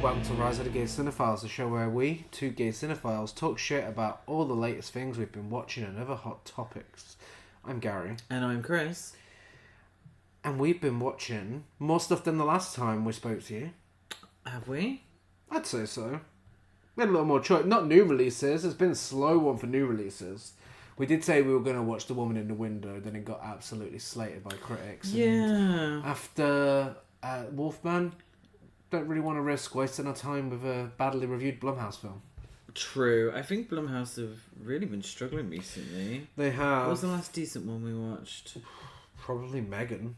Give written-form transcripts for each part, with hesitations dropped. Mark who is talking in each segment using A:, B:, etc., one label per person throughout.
A: welcome to Rise of the Gay Cinephiles, the show where we, two gay cinephiles, talk shit about all the latest things we've been watching and other hot topics. I'm Gary.
B: And I'm Chris.
A: And we've been watching more stuff than the last time we spoke to you.
B: Have we?
A: I'd say so. We had a little more choice. Not new releases, it's been a slow one for new releases. We did say we were going to watch The Woman in the Window, then it got absolutely slated by critics.
B: Yeah.
A: And after Wolfman, don't really want to risk wasting our time with a badly reviewed Blumhouse film.
B: True. I think Blumhouse have really been struggling recently.
A: They have.
B: What was the last decent one we watched?
A: Probably Megan.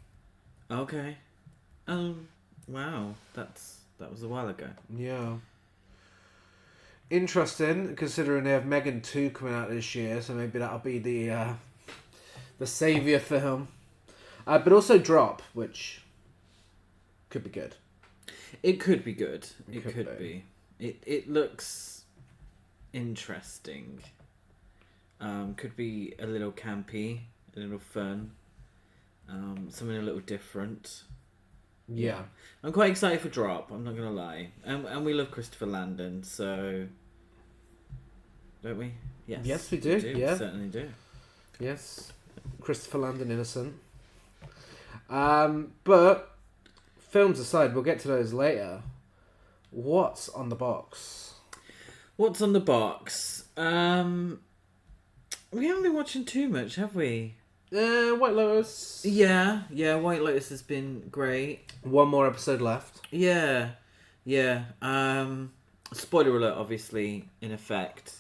B: Okay. Wow. That was a while ago.
A: Yeah. Interesting, considering they have Megan 2 coming out this year, so maybe that'll be the saviour film. But also Drop, which could be good.
B: It could be good. It could be. It looks interesting. Could be a little campy, a little fun. Something a little different.
A: Yeah.
B: I'm quite excited for Drop, I'm not going to lie. And we love Christopher Landon, so... Don't we? Yes.
A: Yes, we do. Yeah.
B: We certainly do.
A: Yes. Christopher Landon innocent. But, films aside, we'll get to those later. What's on the box?
B: What's on the box? We haven't been watching too much, have we?
A: White Lotus.
B: Yeah, White Lotus has been great.
A: One more episode left.
B: Yeah. Spoiler alert, obviously, in effect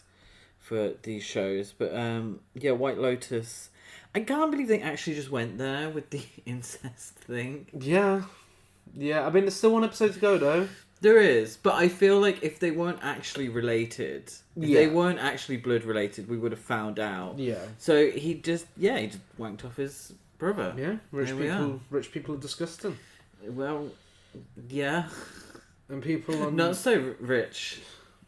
B: for these shows. But, White Lotus. I can't believe they actually just went there with the incest thing.
A: Yeah. I mean, there's still one episode to go, though.
B: There is, but I feel like if they weren't actually related, if they weren't actually blood related, we would have found out.
A: Yeah.
B: So he just wanked off his brother.
A: Yeah, rich people are disgusting.
B: Well, yeah.
A: And people on...
B: Not so rich.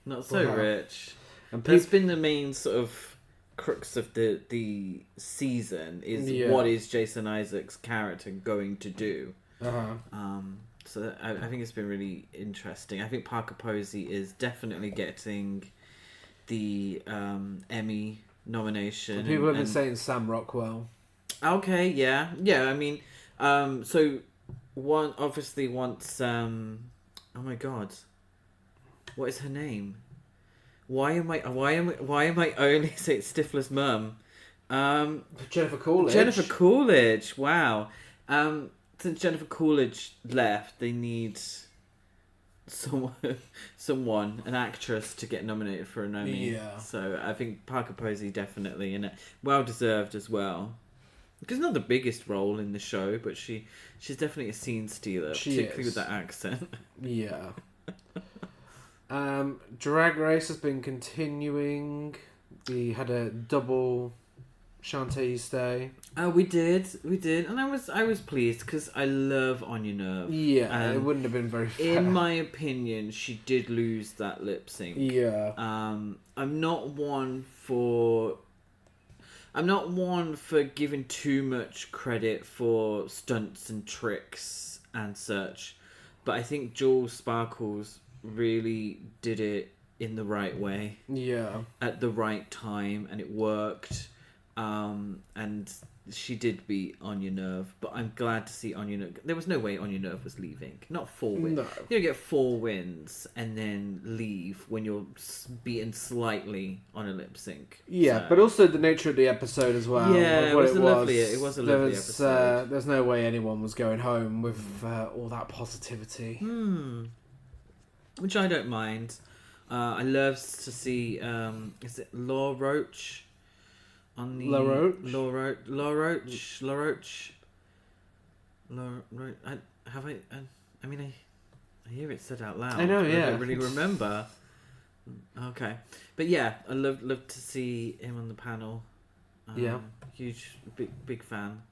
B: Rich.
A: And
B: That's been the main sort of crux of the season, is what is Jason Isaacs' character going to do?
A: Uh-huh.
B: So I think it's been really interesting. I think Parker Posey is definitely getting the Emmy nomination.
A: And people have been saying Sam Rockwell.
B: Okay, yeah. I mean, so one obviously wants. Oh my God, what is her name? Why am I only saying Stifler's mum?
A: Jennifer
B: Coolidge. Wow. Since Jennifer Coolidge left, they need someone, an actress, to get nominated for an Emmy.
A: Yeah.
B: So I think Parker Posey definitely, and well deserved as well. Because not the biggest role in the show, but she's definitely a scene stealer, particularly with that accent.
A: Yeah. Drag Race has been continuing. We had a double Shantae's Day.
B: We did, and I was pleased because I love Anya Nerve.
A: Yeah, it wouldn't have been very fair.
B: In my opinion, she did lose that lip sync.
A: Yeah.
B: I'm not one for giving too much credit for stunts and tricks and such, but I think Jules Sparkles really did it in the right way.
A: Yeah. At the
B: right time, and it worked. And she did beat Anya Nerve, but I'm glad to see Anya Nerve. There was no way Anya Nerve was leaving. Not 4 wins.
A: No.
B: You don't get 4 wins and then leave when you're beaten slightly on a lip sync.
A: Yeah, but also the nature of the episode as well.
B: Yeah, it was a lovely episode.
A: There's no way anyone was going home with all that positivity.
B: Which I don't mind. I love to see, is it Law Roach? On the La Roach. I mean, I hear it said out loud.
A: I know, yeah.
B: I don't really remember. Okay, but yeah, I love to see him on the panel. Huge, big fan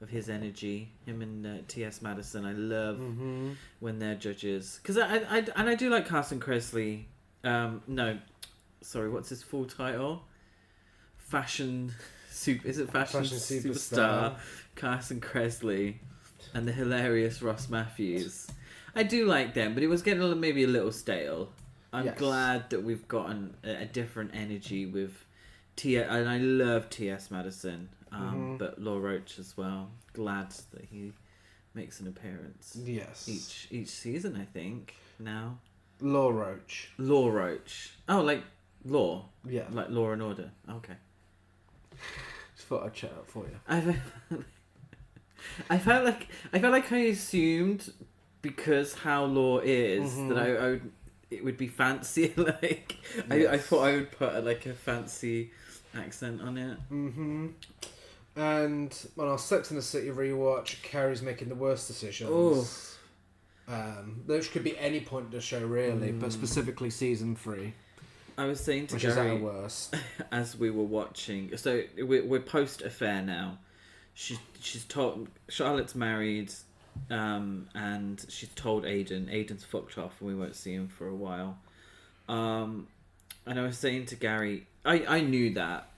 B: of his energy. Him and T.S. Madison. I love when they're judges, because I do like Carson Kressley. What's his full title? Fashion superstar Carson Kressley and the hilarious Ross Matthews. I do like them, but it was getting maybe a little stale. I'm
A: Yes.
B: glad that we've gotten a different energy with and I love T.S. Madison, but Law Roach as well. Glad that he makes an appearance.
A: Yes.
B: Each season, I think, now.
A: Law Roach.
B: Law Roach. Oh, like law?
A: Yeah.
B: Like Law and Order. Okay.
A: Just thought I'd chat up for you.
B: I felt like I assumed because how Law is that it would be fancy. Like I thought I would put a fancy accent on it.
A: And on our Sex and the City rewatch, Carrie's making the worst decisions. Which could be any point in the show, really, but specifically season 3.
B: I was saying to
A: which
B: Gary,
A: is at her worst.
B: As we were watching. So we're post affair now. She's told Charlotte's married, and she's told Aidan. Aidan's fucked off, and we won't see him for a while. And I was saying to Gary, I knew that,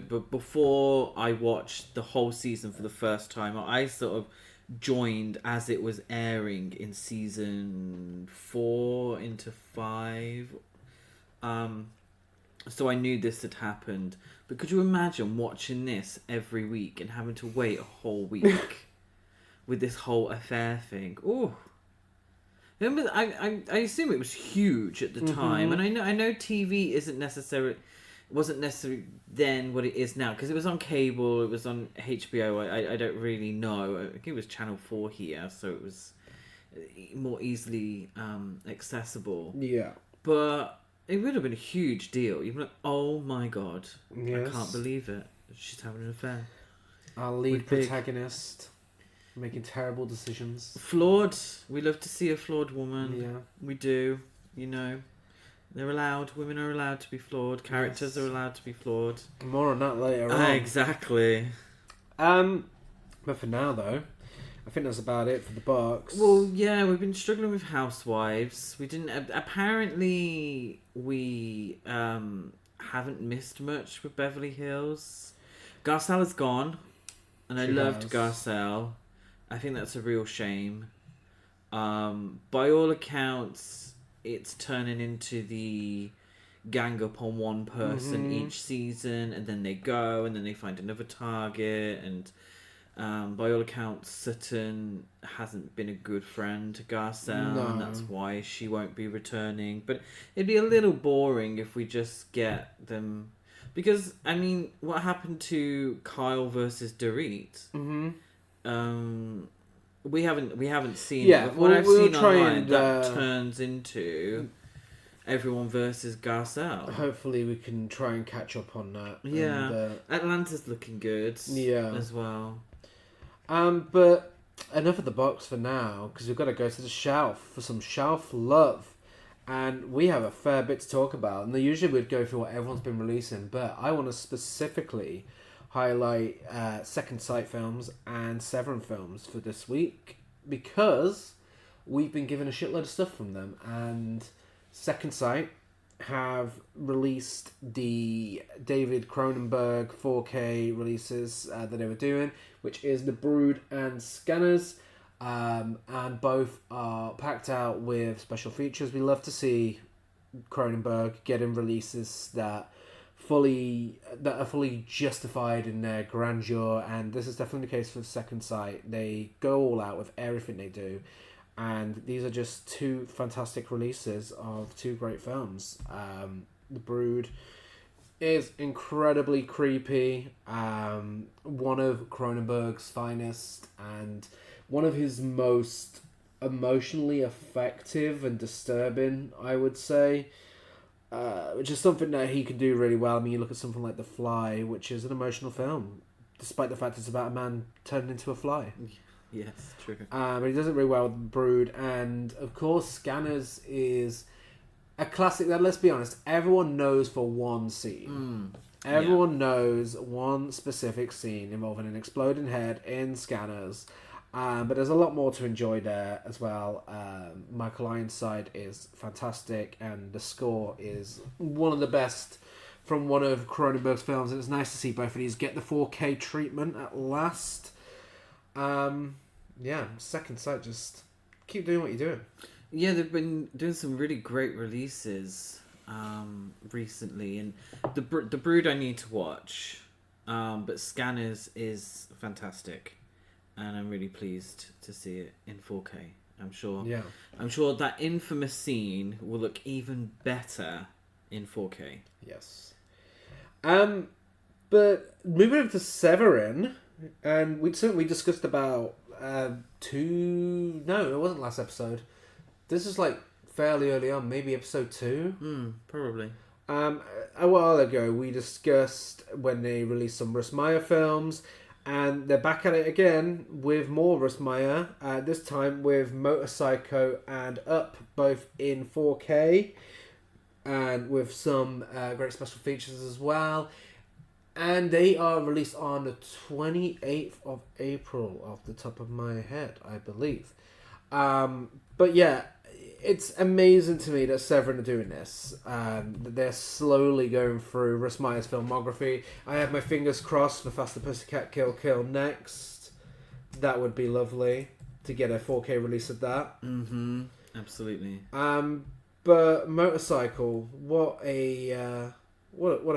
B: but before I watched the whole season for the first time, I sort of joined as it was airing in season 4 into 5. So I knew this had happened. But could you imagine watching this every week and having to wait a whole week with this whole affair thing? Oh, remember, I assume it was huge at the time, and I know TV wasn't necessarily then what it is now, because it was on cable, it was on HBO. I don't really know. I think it was Channel 4 here, so it was more easily accessible.
A: Yeah,
B: but it would have been a huge deal. You'd be like, oh my god,
A: yes.
B: I can't believe it. She's having an affair.
A: Our lead protagonist making terrible decisions.
B: Flawed. We love to see a flawed woman.
A: Yeah,
B: we do. They're allowed. Women are allowed to be flawed. Characters are allowed to be flawed.
A: More on that later on.
B: Exactly.
A: But for now, though, I think that's about it for the box.
B: Well, yeah, we've been struggling with Housewives. We didn't. Apparently, we haven't missed much with Beverly Hills. Garcelle is gone, and I loved Garcelle. I think that's a real shame. By all accounts, it's turning into the gang up on one person each season, and then they go, and then they find another target, and by all accounts, Sutton hasn't been a good friend to Garcelle, and that's why she won't be returning. But it'd be a little boring if we just get them, because I mean, what happened to Kyle versus Dorit? We haven't seen.
A: Yeah,
B: what I've seen online, that turns into everyone versus Garcelle.
A: Hopefully, we can try and catch up on that.
B: Yeah,
A: and,
B: Atlanta's looking good.
A: Yeah,
B: as well.
A: But enough of the box for now, because we've got to go to the shelf for some shelf love, and we have a fair bit to talk about. And usually we'd go through what everyone's been releasing, but I want to specifically highlight Second Sight films and Severin films for this week, because we've been given a shitload of stuff from them. And Second Sight have released the David Cronenberg 4K releases that they were doing, which is The Brood and Scanners, and both are packed out with special features. We love to see Cronenberg getting releases that are fully justified in their grandeur, and this is definitely the case for Second Sight. They go all out with everything they do, and these are just 2 fantastic releases of 2 great films. The Brood is incredibly creepy, one of Cronenberg's finest, and one of his most emotionally effective and disturbing, I would say. Which is something that he can do really well. I mean, you look at something like The Fly, which is an emotional film, despite the fact it's about a man turned into a fly.
B: Yes, true.
A: But he does it really well with Brood, and of course, Scanners is a classic that, let's be honest, everyone knows for one scene. Everyone knows one specific scene involving an exploding head in Scanners. But there's a lot more to enjoy there as well. Michael Ironside is fantastic, and the score is one of the best from one of Cronenberg's films, and it's nice to see both of these get the 4K treatment at last. Second Sight just keep doing what you're doing.
B: Yeah, they've been doing some really great releases recently, and the Brood I need to watch, but Scanners is fantastic, and I'm really pleased to see it in 4K. I'm sure that infamous scene will look even better in 4K.
A: Yes. But moving on to Severin, and we discussed about it wasn't last episode. This is like fairly early on, maybe episode 2.
B: Probably.
A: A while ago, we discussed when they released some Russ Meyer films, and they're back at it again with more Russ Meyer. This time with Motorcycle and Up, both in 4K, and with some great special features as well. And they are released on the 28th of April, off the top of my head, I believe. But yeah, it's amazing to me that Severin are doing this. That they're slowly going through Russ Meyer's filmography. I have my fingers crossed for Faster Pussycat Kill Kill next. That would be lovely to get a 4K release of that.
B: Mm-hmm. Absolutely.
A: But Motorcycle, what a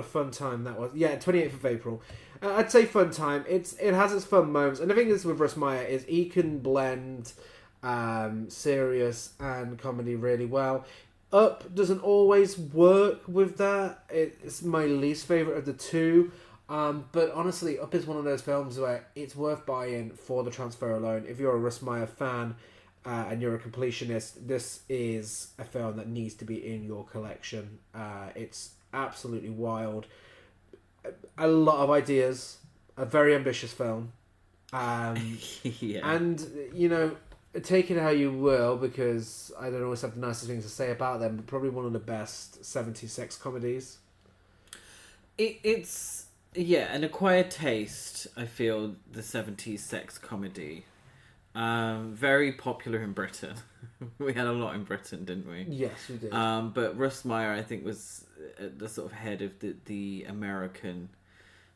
A: fun time that was. Yeah, 28th of April. I'd say fun time. It has its fun moments. And the thing is with Russ Meyer is he can blend serious and comedy really well. Up doesn't always work with that. It's my least favourite of the two. But honestly, Up is one of those films where it's worth buying for the transfer alone. If you're a Russ Meyer fan and you're a completionist, this is a film that needs to be in your collection. It's absolutely wild. A lot of ideas. A very ambitious film.
B: Yeah.
A: And, take it how you will, because I don't always have the nicest things to say about them, but probably one of the best 70s sex comedies.
B: It's an acquired taste, I feel, the 70s sex comedy. Very popular in Britain. We had a lot in Britain, didn't we?
A: Yes, we did.
B: But Russ Meyer, I think, was at the sort of head of the American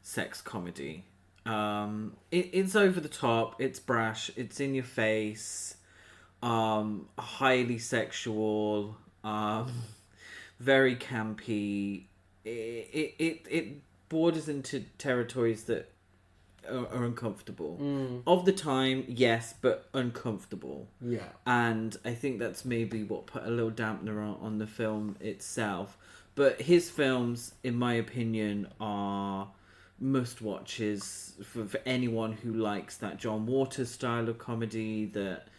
B: sex comedy. It's over the top, it's brash, it's in your face, highly sexual, very campy. It borders into territories that are uncomfortable. Of the time, yes, but uncomfortable.
A: Yeah. And
B: I think that's maybe what put a little dampener on the film itself. But his films, in my opinion, are must watches for anyone who likes that John Waters style of comedy, that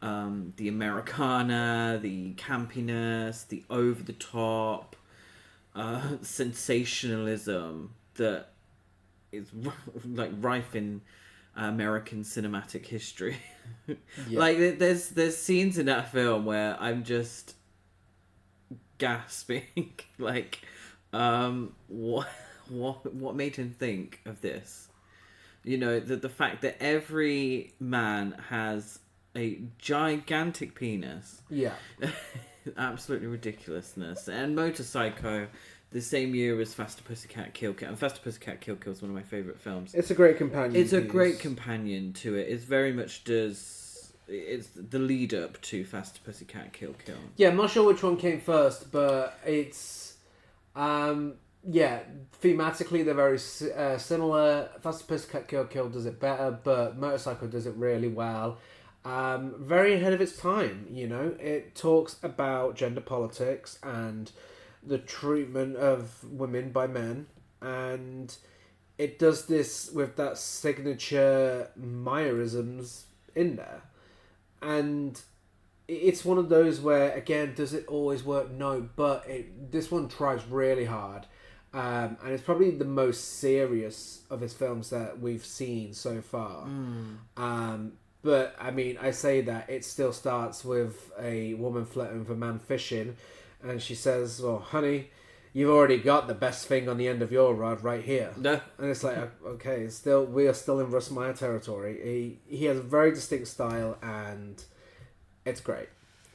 B: the Americana, the campiness, the over the top sensationalism that is like rife in American cinematic history. Yeah. Like there's scenes in that film where I'm just gasping like what made him think of this? The fact that every man has a gigantic penis.
A: Yeah.
B: Absolutely ridiculousness. And Motorcycle, the same year as Faster Pussycat Kill Kill. And Faster Pussycat Kill Kill is one of my favourite films.
A: It's a great companion.
B: It's a great companion to it. It very much does... It's the lead up to Faster Pussycat Kill Kill.
A: Yeah, I'm not sure which one came first, but it's... thematically they're very similar. Faster Pussycat Kill Kill does it better, but Motorcycle does it really well. Very ahead of its time, It talks about gender politics and the treatment of women by men, and it does this with that signature Meyerisms in there. And it's one of those where, again, does it always work? No, but this one tries really hard. And it's probably the most serious of his films that we've seen so far. But, I mean, I say that it still starts with a woman flirting with a man fishing, and she says, well, honey, you've already got the best thing on the end of your rod right here. No. And it's like, okay, we are still in Russ Meyer territory. He has a very distinct style, and it's great.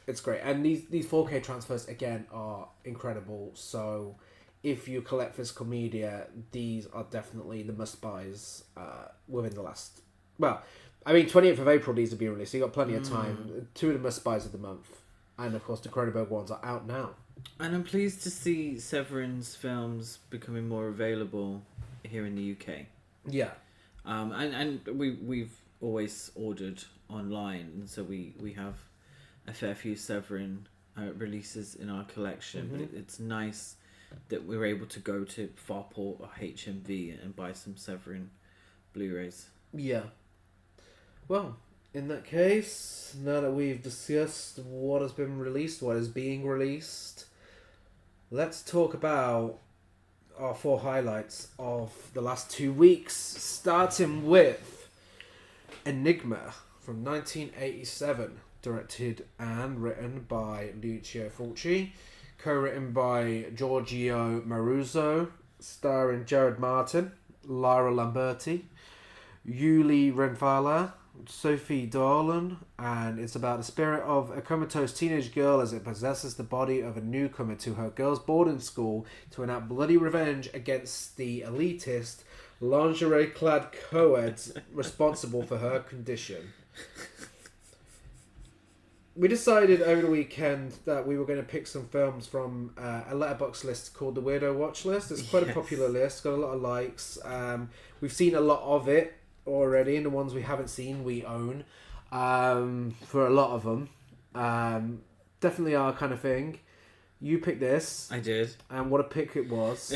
A: It's great. And these 4K transfers, again, are incredible. So if you collect physical media, these are definitely the must-buys within the last... Well, I mean, 28th of April needs to be released. So you got plenty of time. 2 of them are Spies of the Month. And, of course, the Cronenberg ones are out now.
B: And I'm pleased to see Severin's films becoming more available here in the UK.
A: Yeah.
B: And we've always ordered online, and so we have a fair few Severin releases in our collection. But it's nice that we're able to go to Farport or HMV and buy some Severin Blu-rays.
A: Yeah. Well, in that case, now that we've discussed what has been released, what is being released, let's talk about our 4 highlights of the last 2 weeks, starting with Ænigma from 1987, directed and written by Lucio Fulci, co-written by Giorgio Maruzzo, starring Jared Martin, Lara Lamberti, Yuli Renfala, Sophie Dolan, and it's about the spirit of a comatose teenage girl as it possesses the body of a newcomer to her girls' boarding school to enact bloody revenge against the elitist, lingerie-clad co-eds responsible for her condition. We decided over the weekend that we were going to pick some films from a letterbox list called the Weirdo Watch List. It's quite a popular list, got a lot of likes. We've seen a lot of it already, and the ones we haven't seen we own for a lot of them. Definitely our kind of thing. You picked this.
B: I did.
A: And what a pick it was.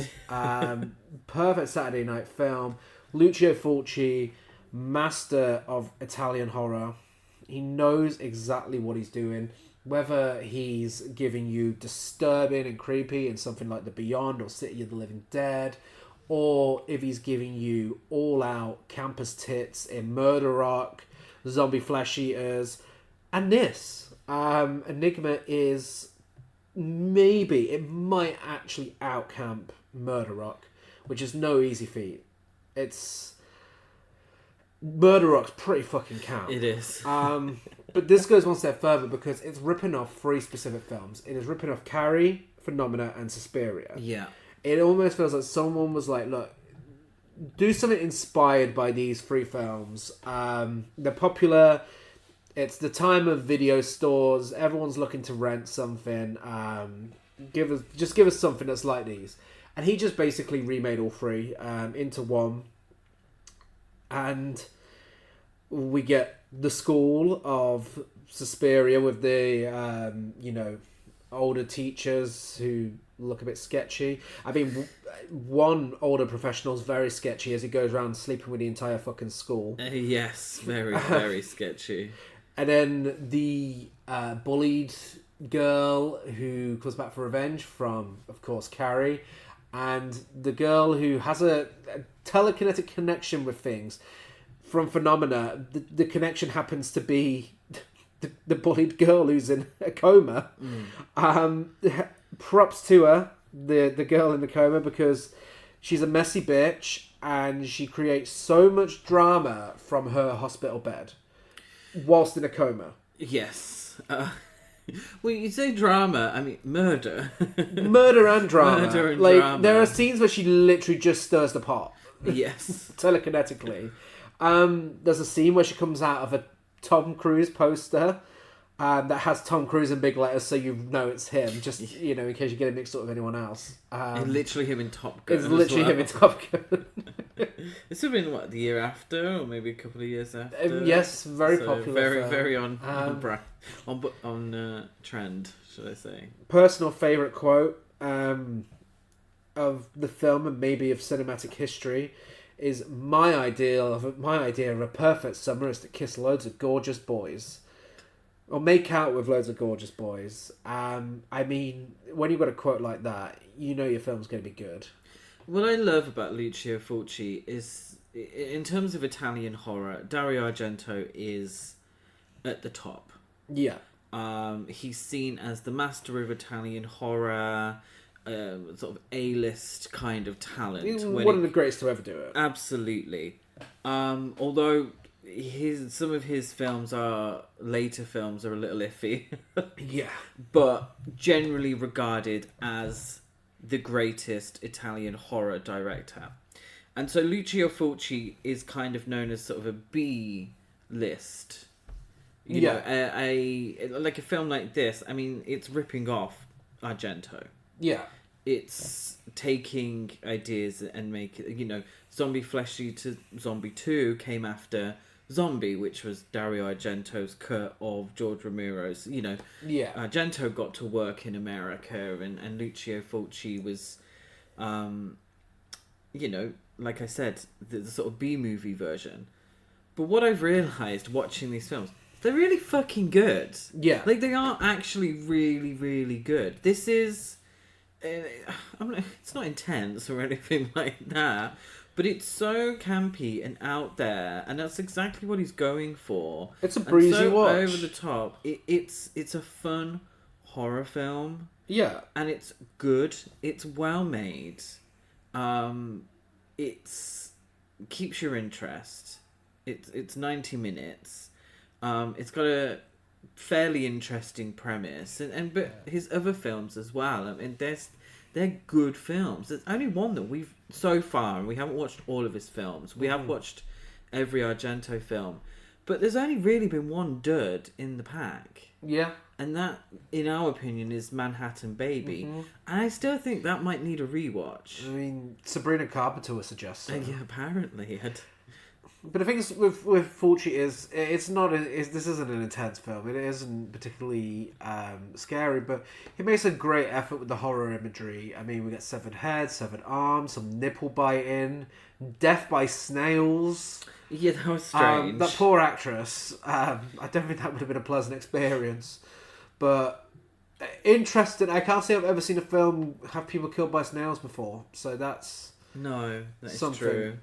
A: Perfect Saturday night film. Lucio Fulci, master of Italian horror. He knows exactly what he's doing. Whether he's giving you disturbing and creepy in something like The Beyond or City of the Living Dead, or if he's giving you all-out campus tits in Murder Rock, Zombie Flesh Eaters, and this. Ænigma is maybe, it might actually out-camp Murder Rock, which is no easy feat. Murder Rock's pretty fucking camp.
B: It is.
A: But this goes one step further because it's ripping off 3 specific films. It is ripping off Carrie, Phenomena, and Suspiria.
B: Yeah.
A: It almost feels like someone was like, look, do something inspired by these 3 films. They're popular. It's the time of video stores. Everyone's looking to rent something. Give us something that's like these. And he just basically remade all 3 into one. And we get the school of Suspiria with the, older teachers who look a bit sketchy. I mean, one older professional is very sketchy as he goes around sleeping with the entire fucking school.
B: Yes, very, very sketchy.
A: And then the bullied girl who comes back for revenge from, of course, Carrie. And the girl who has a telekinetic connection with things from Phenomena. The connection happens to be the bullied girl who's in a coma. Props to her, the girl in the coma, because she's a messy bitch and she creates so much drama from her hospital bed whilst in a coma.
B: Yes. Well, you say drama, I mean murder.
A: Murder and drama.
B: Murder and
A: like,
B: drama.
A: There are scenes where she literally just stirs the pot.
B: Yes.
A: Telekinetically. There's a scene where she comes out of a Tom Cruise poster that has Tom Cruise in big letters, so you know it's him, just, in case you get it mixed up with anyone else.
B: It's literally him in Top Gun.
A: It's literally him in Top Gun.
B: This would have been, the year after, or maybe a couple of years after?
A: Yes, very popular.
B: Very,
A: film.
B: very on trend, should I say.
A: Personal favourite quote of the film, and maybe of cinematic history, is my idea of a perfect summer is to kiss loads of gorgeous boys. Or make out with loads of gorgeous boys. I mean, when you've got a quote like that, you know your film's going to be good.
B: What I love about Lucio Fulci is, in terms of Italian horror, Dario Argento is at the top.
A: Yeah.
B: He's seen as the master of Italian horror, sort of A-list kind of talent.
A: He's one of the greatest to ever do it.
B: Absolutely. Although some of his later films are a little iffy.
A: Yeah.
B: But generally regarded as the greatest Italian horror director. And so Lucio Fulci is kind of known as sort of a B list. Like a film like this. I mean, it's ripping off Argento.
A: Yeah.
B: It's taking ideas and making, Zombie Flesh Eater Zombie 2 came after Zombie, which was Dario Argento's cut of George Romero's,
A: Yeah.
B: Argento got to work in America, and Lucio Fulci was, like I said, the sort of B-movie version. But what I've realised watching these films, they're really fucking good.
A: Yeah.
B: Like, they are actually really, really good. This is... it's not intense or anything like that, but it's so campy and out there, and that's exactly what he's going for.
A: It's a breezy watch.
B: Over the top. It's a fun horror film.
A: Yeah.
B: And it's good. It's well made. It's keeps your interest. It's 90 minutes. It's got a fairly interesting premise, but his other films as well. I mean, they're good films. There's only one that we've so far, and we haven't watched all of his films. We have watched every Argento film, but there's only really been one dud in the pack.
A: Yeah.
B: And that, in our opinion, is Manhattan Baby. Mm-hmm. And I still think that might need a rewatch.
A: I mean, Sabrina Carpenter was suggesting.
B: Yeah, apparently.
A: But the thing is with Fulci is this isn't an intense film. It isn't particularly scary, but he makes a great effort with the horror imagery. I mean, we get severed heads, severed arms, some nipple biting, death by snails.
B: Yeah, that was strange.
A: That poor actress. I don't think that would have been a pleasant experience. But interesting. I can't say I've ever seen a film have people killed by snails before. So that's
B: that is
A: something.
B: True.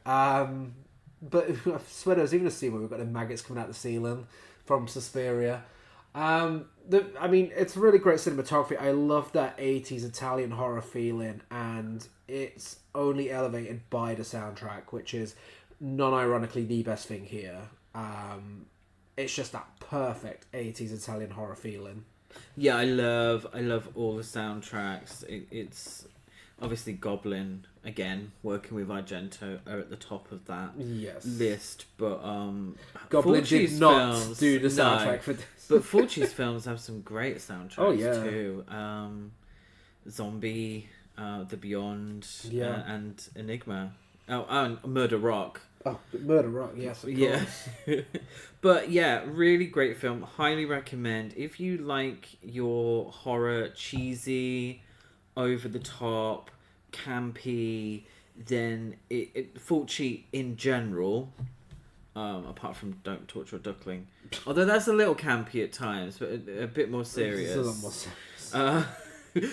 A: But I swear there was even a scene where we've got the maggots coming out the ceiling from Suspiria. It's really great cinematography. I love that 80s Italian horror feeling, and it's only elevated by the soundtrack, which is non-ironically the best thing here. It's just that perfect 80s Italian horror feeling.
B: Yeah, I love all the soundtracks. It's obviously Goblin, again, working with Argento, are at the top of that list. But
A: Goblin
B: Fulci's
A: did not
B: films,
A: do the soundtrack for this.
B: But Fulci's films have some great soundtracks too. Zombie, The Beyond, and Ænigma. Oh, and Murder Rock.
A: Oh, Murder Rock, yes, of course.
B: But yeah, really great film. Highly recommend. If you like your horror cheesy, over the top, campy, then Fulci in general, apart from Don't Torture a Duckling, although that's a little campy at times, but a bit more serious.
A: It's a lot more serious.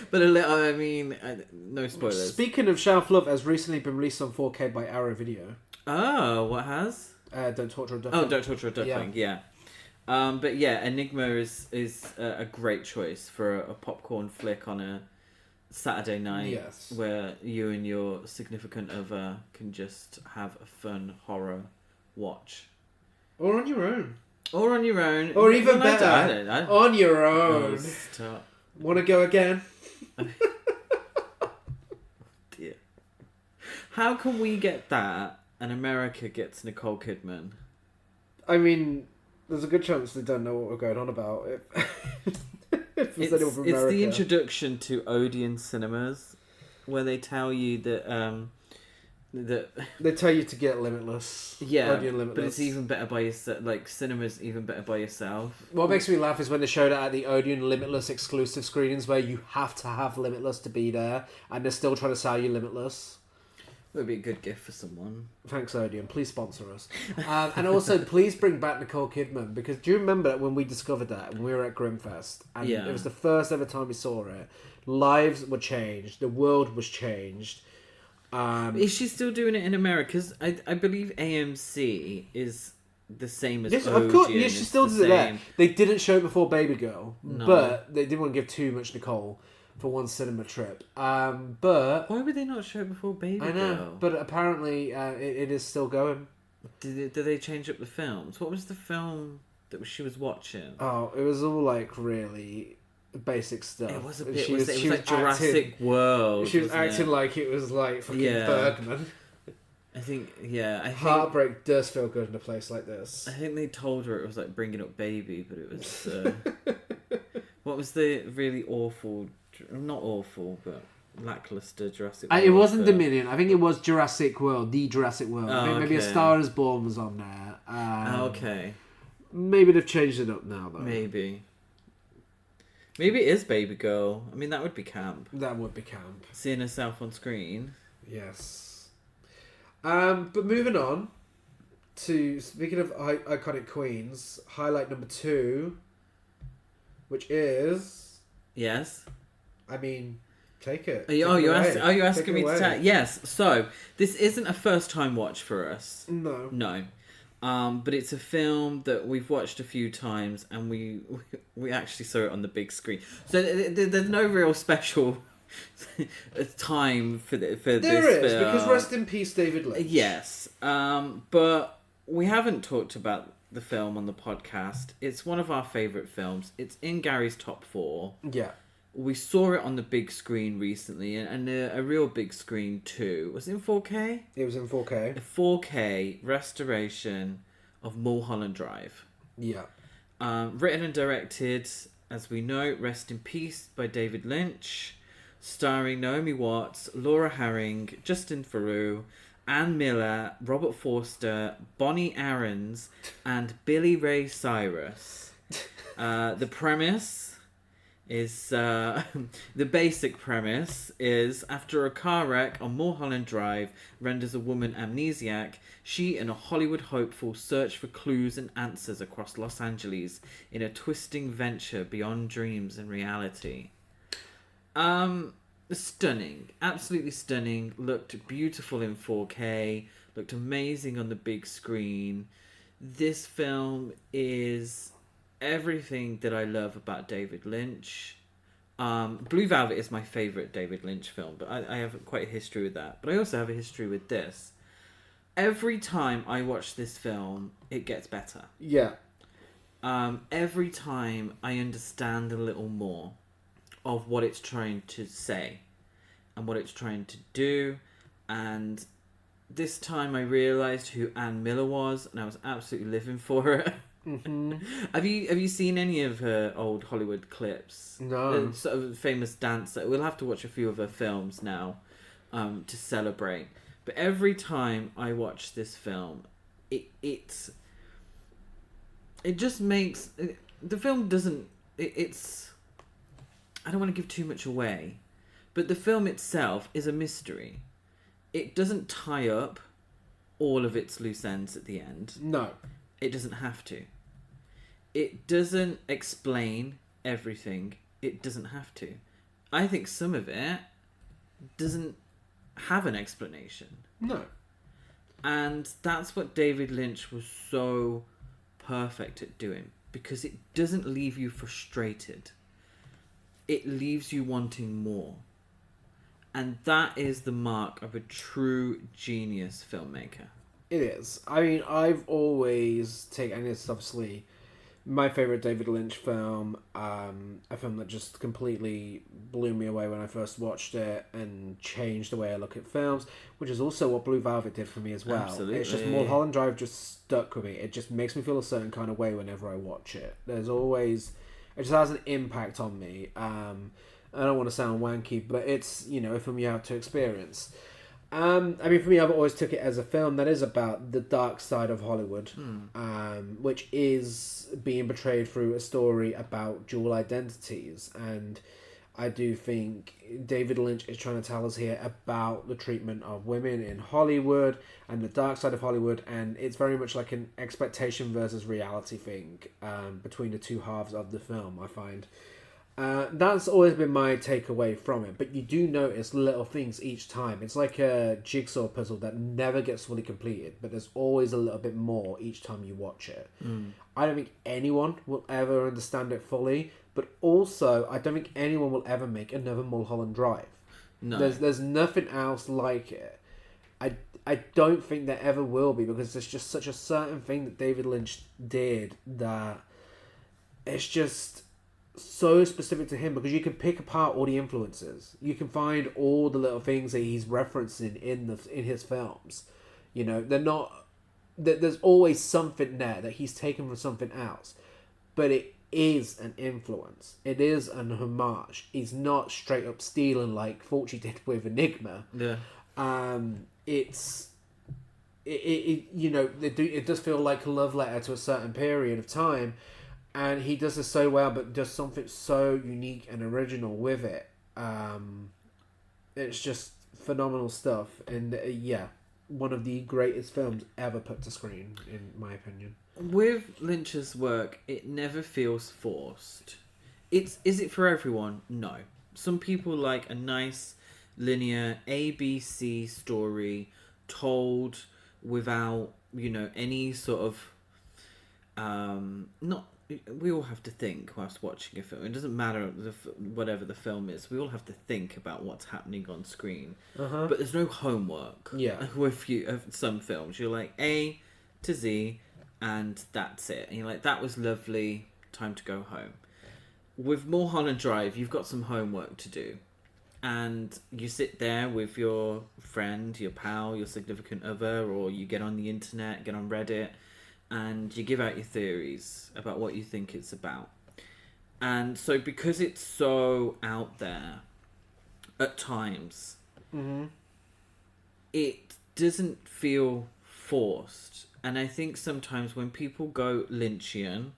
B: But a little, no spoilers.
A: Speaking of Shelf Love, has recently been released on 4K by Arrow Video.
B: Oh, what has?
A: Don't Torture a Duckling.
B: Oh, Don't Torture a Duckling, yeah. But yeah, Ænigma is a great choice for a popcorn flick on a Saturday night, where you and your significant other can just have a fun horror watch.
A: Or on your own.
B: Or even better, I don't know.
A: On your own.
B: Oh,
A: want to go again?
B: Dear. How can we get that and America gets Nicole Kidman? I
A: mean, there's a good chance they don't know what we're going on about.
B: It's the introduction to Odeon cinemas, where they tell you that
A: they tell you to get Limitless.
B: Yeah,
A: Odeon Limitless.
B: But it's even better by yourself. Like, cinema's even better by yourself.
A: What makes me laugh is when they showed it at the Odeon Limitless exclusive screenings, where you have to have Limitless to be there, and they're still trying to sell you Limitless.
B: That would be a good gift for someone.
A: Thanks, Odeon. Please sponsor us. And also, please bring back Nicole Kidman, because do you remember when we discovered that when we were at Grimfest? And it was the first ever time we saw it. Lives were changed. The world was changed.
B: Is she still doing it in America? Because I believe AMC is the same as Odeon.
A: Of course, she still does it there. They didn't show it before Baby Girl, but they didn't want to give too much Nicole for one cinema trip. But
B: why would they not show it before Baby Girl?
A: I know, but apparently it is still going.
B: Did they change up the films? What was the film that she was watching?
A: Oh, it was all like really basic stuff.
B: It was a bit. It was like Jurassic World.
A: She was acting like it was like fucking Bergman.
B: I think, yeah. I think
A: Heartbreak does feel good in a place like this.
B: I think they told her it was like Bringing Up Baby, but it was... what was the really awful... Not awful, but lackluster Jurassic World?
A: It wasn't Dominion. I think it was Jurassic World. The Jurassic World. I think maybe A Star Is Born was on there.
B: Okay.
A: Maybe they've changed it up now, though.
B: Maybe it is Baby Girl. I mean, that would be camp.
A: That would be camp.
B: Seeing herself on screen.
A: Yes. But moving on to, speaking of iconic queens, highlight number 2, which is...
B: Yes.
A: I mean, take it.
B: Are you asking me to take? Yes. So this isn't a first time watch for us.
A: No.
B: But it's a film that we've watched a few times, and we actually saw it on the big screen. So there's no real special time for this film.
A: There is, because rest in peace, David Lynch.
B: Yes. But we haven't talked about the film on the podcast. It's one of our favourite films. It's in Gary's top 4.
A: Yeah.
B: We saw it on the big screen recently, and a real big screen too. Was it in 4K?
A: It was in 4K.
B: A 4K restoration of Mulholland Drive.
A: Yeah.
B: Written and directed, as we know, Rest in Peace, by David Lynch. Starring Naomi Watts, Laura Harring, Justin Theroux, Ann Miller, Robert Forster, Bonnie Aarons, and Billy Ray Cyrus. The premise is the basic premise is, after a car wreck on Mulholland Drive renders a woman amnesiac, she and a Hollywood hopeful search for clues and answers across Los Angeles in a twisting venture beyond dreams and reality. Stunning, absolutely stunning. Looked beautiful in 4K, looked amazing on the big screen. This film is everything that I love about David Lynch. Blue Velvet is my favourite David Lynch film, but I have quite a history with that. But I also have a history with this. Every time I watch this film, it gets better.
A: Yeah.
B: Every time I understand a little more of what it's trying to say and what it's trying to do. And this time I realised who Ann Miller was, and I was absolutely living for her.
A: Mm-hmm.
B: Have you seen any of her old Hollywood clips?
A: No.
B: The sort of famous dancer. We'll have to watch a few of her films now to celebrate. But every time I watch this film, it just makes the film doesn't. It's I don't want to give too much away, but the film itself is a mystery. It doesn't tie up all of its loose ends at the end.
A: No.
B: It doesn't have to. It doesn't explain everything. It doesn't have to. I think some of it doesn't have an explanation.
A: No.
B: And that's what David Lynch was so perfect at doing, because it doesn't leave you frustrated. It leaves you wanting more. And that is the mark of a true genius filmmaker.
A: It is. I mean, I've always taken, and it's obviously my favourite David Lynch film, a film that just completely blew me away when I first watched it and changed the way I look at films, which is also what Blue Velvet did for me as well.
B: Absolutely.
A: It's just Mulholland Drive just stuck with me. It just makes me feel a certain kind of way whenever I watch it. There's always... It just has an impact on me. I don't want to sound wanky, but it's, a film you have to experience. I mean, for me, I've always took it as a film that is about the dark side of Hollywood, which is being portrayed through a story about dual identities. And I do think David Lynch is trying to tell us here about the treatment of women in Hollywood and the dark side of Hollywood. And it's very much like an expectation versus reality thing between the two halves of the film, I find. That's always been my takeaway from it, but you do notice little things each time. It's like a jigsaw puzzle that never gets fully completed, but there's always a little bit more each time you watch it. I don't think anyone will ever understand it fully, but also I don't think anyone will ever make another Mulholland Drive.
B: No.
A: There's nothing else like it. I don't think there ever will be, because there's just such a certain thing that David Lynch did that it's just so specific to him, because you can pick apart all the influences. You can find all the little things that he's referencing in his films. You know, they're not. There's always something there that he's taken from something else, but it is an influence. It is an homage. He's not straight up stealing like Fulci did with Ænigma.
B: Yeah.
A: It does feel like a love letter to a certain period of time, and he does this so well, but does something so unique and original with it. It's just phenomenal stuff, and one of the greatest films ever put to screen, in my opinion.
B: With Lynch's work, it never feels forced. Is it for everyone? No. Some people like a nice linear ABC story told without, any sort of we all have to think whilst watching a film. It doesn't matter whatever the film is. We all have to think about what's happening on screen.
A: Uh-huh.
B: But there's no homework.
A: Yeah.
B: With some films, you're like A to Z, and that's it. And you're like, that was lovely. Time to go home. With Mulholland Drive, you've got some homework to do. And you sit there with your friend, your pal, your significant other, or you get on the internet, get on Reddit, and you give out your theories about what you think it's about. And so because it's so out there, at times,
A: mm-hmm.
B: it doesn't feel forced. And I think sometimes when people go Lynchian,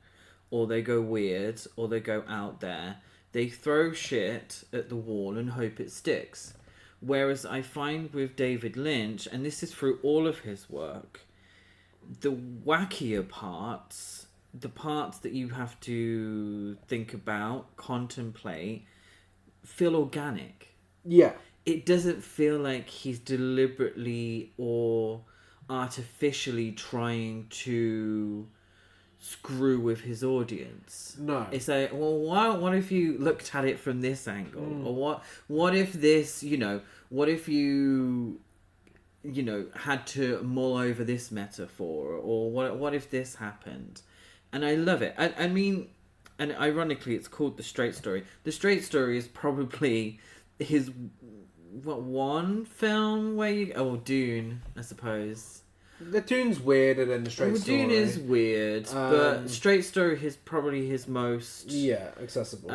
B: or they go weird, or they go out there, they throw shit at the wall and hope it sticks. Whereas I find with David Lynch, and this is through all of his work, the wackier parts, the parts that you have to think about, contemplate, feel organic.
A: Yeah.
B: It doesn't feel like he's deliberately or artificially trying to screw with his audience.
A: No.
B: It's like, well, what if you looked at it from this angle? Or what if this, what if you had to mull over this metaphor? Or what if this happened? And I love it. I mean, and ironically, it's called The Straight Story. The Straight Story is probably his, one film where Dune, I suppose.
A: The Dune's weirder than The Straight Story.
B: Dune is weird, but Straight Story is probably his most
A: accessible.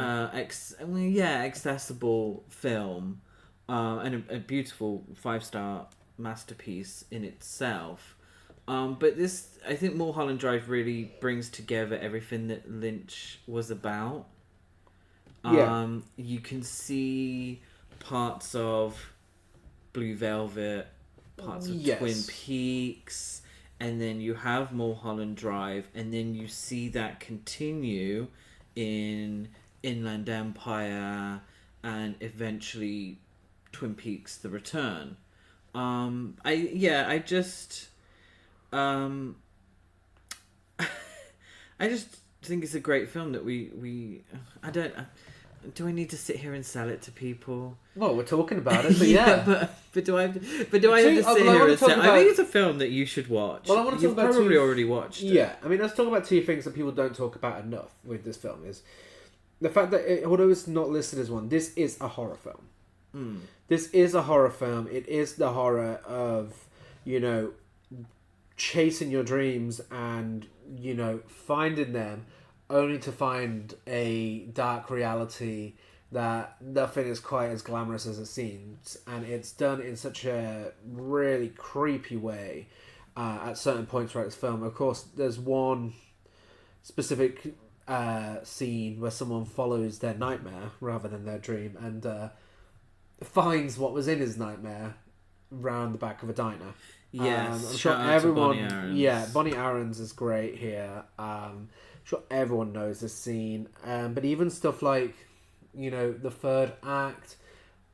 B: Accessible film, and a beautiful 5-star masterpiece in itself. But this, I think, Mulholland Drive really brings together everything that Lynch was about. You can see parts of Blue Velvet, parts of Twin Peaks, and then you have Mulholland Drive, and then you see that continue in Inland Empire, and eventually Twin Peaks: The Return. I just think it's a great film that we do I need to sit here and sell it to people?
A: Well, we're talking about it, but yeah.
B: but do I have to sit here and say? I think it's a film that you should watch.
A: Well, I want to talk about
B: probably already watched it.
A: Yeah, I mean, let's talk about two things that people don't talk about enough with this film. Is the fact that although it's not listed as one, this is a horror film. This is a horror film. It is the horror of, chasing your dreams and, finding them, only to find a dark reality that nothing is quite as glamorous as it seems. And it's done in such a really creepy way at certain points throughout this film. Of course, there's one specific scene where someone follows their nightmare rather than their dream and finds what was in his nightmare round the back of a diner.
B: Yes,
A: I'm sure everyone.
B: Bonnie Aarons.
A: Bonnie Aarons is great here. Sure everyone knows this scene, but even stuff like, the third act.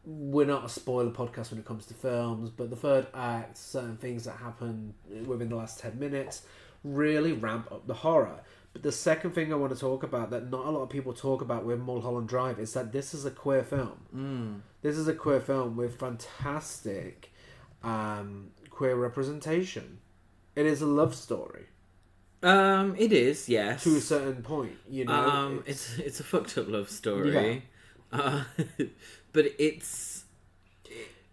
A: We're not a spoiler podcast when it comes to films, but the third act, certain things that happen within the last 10 minutes really ramp up the horror. But the second thing I want to talk about that not a lot of people talk about with Mulholland Drive is that this is a queer film. This is a queer film with fantastic queer representation. It is a love story.
B: It is, yes.
A: To a certain point,
B: it's a fucked up love story. Yeah. But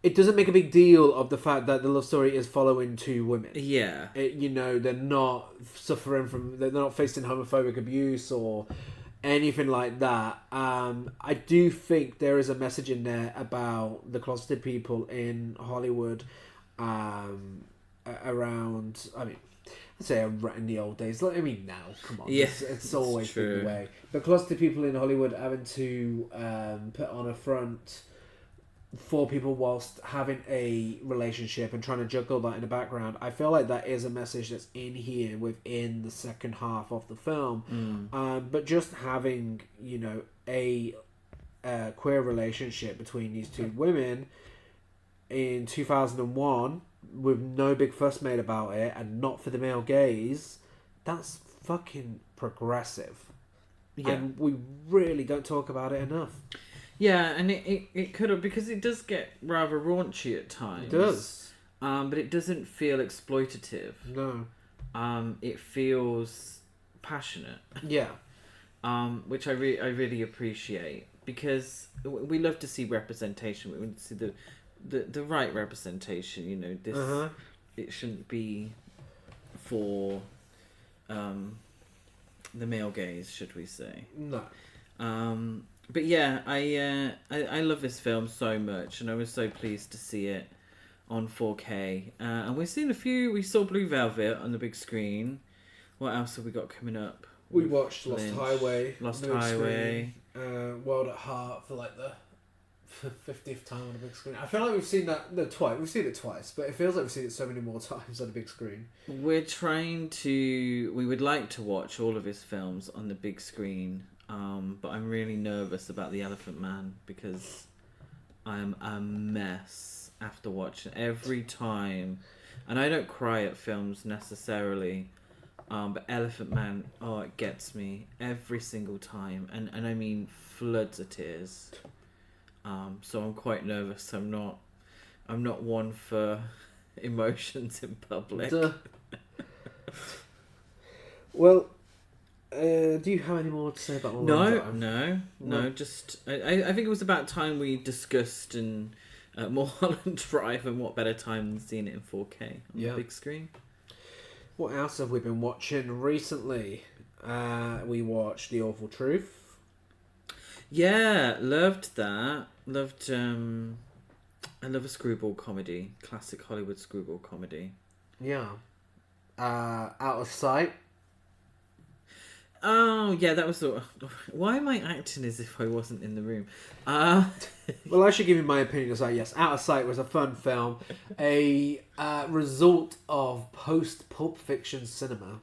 A: it doesn't make a big deal of the fact that the love story is following two women.
B: Yeah.
A: They're not suffering from... They're not facing homophobic abuse or anything like that. I do think there is a message in there about the closeted people in Hollywood around... I mean, I'd say in the old days. I mean, now, come on.
B: Yeah,
A: it's always
B: true.
A: been the way. But closeted people in Hollywood having to put on a front for people whilst having a relationship and trying to juggle that in the background. I feel like that is a message that's in here within the second half of the film. But just having, a queer relationship between these two women in 2001 with no big fuss made about it and not for the male gaze, that's fucking progressive. Yeah. And we really don't talk about it enough.
B: Yeah, and it could have, because it does get rather raunchy at times.
A: It does.
B: But it doesn't feel exploitative.
A: No.
B: It feels passionate.
A: Yeah.
B: Which I really appreciate, because we love to see representation. We want to see the right representation. This it shouldn't be for the male gaze, should we say?
A: No.
B: But yeah, I love this film so much, and I was so pleased to see it on 4K. And we've seen a few. We saw Blue Velvet on the big screen. What else have we got coming up?
A: We watched Lost
B: Lynch,
A: Highway.
B: Lost Highway.
A: World at Heart for like the 50th time on the big screen. I feel like we've seen that twice. We've seen it twice, but it feels like we've seen it so many more times on the big screen.
B: We would like to watch all of his films on the big screen. But I'm really nervous about The Elephant Man, because I'm a mess after watching every time. And I don't cry at films necessarily, but Elephant Man, it gets me every single time. And I mean floods of tears. So I'm quite nervous. I'm not one for emotions in public. Well...
A: do you have any more to say about Mulholland?
B: No. Just I think it was about time we discussed Mulholland Drive, and what better time than seeing it in 4K on the big screen.
A: What else have we been watching recently? We watched The Awful Truth.
B: Yeah, loved that. I love a screwball comedy, classic Hollywood screwball comedy.
A: Yeah. Out of Sight.
B: Oh, yeah, that was why am I acting as if I wasn't in the room?
A: Well, I should give you my opinion as well. Yes, Out of Sight was a fun film. A result of post-Pulp Fiction cinema.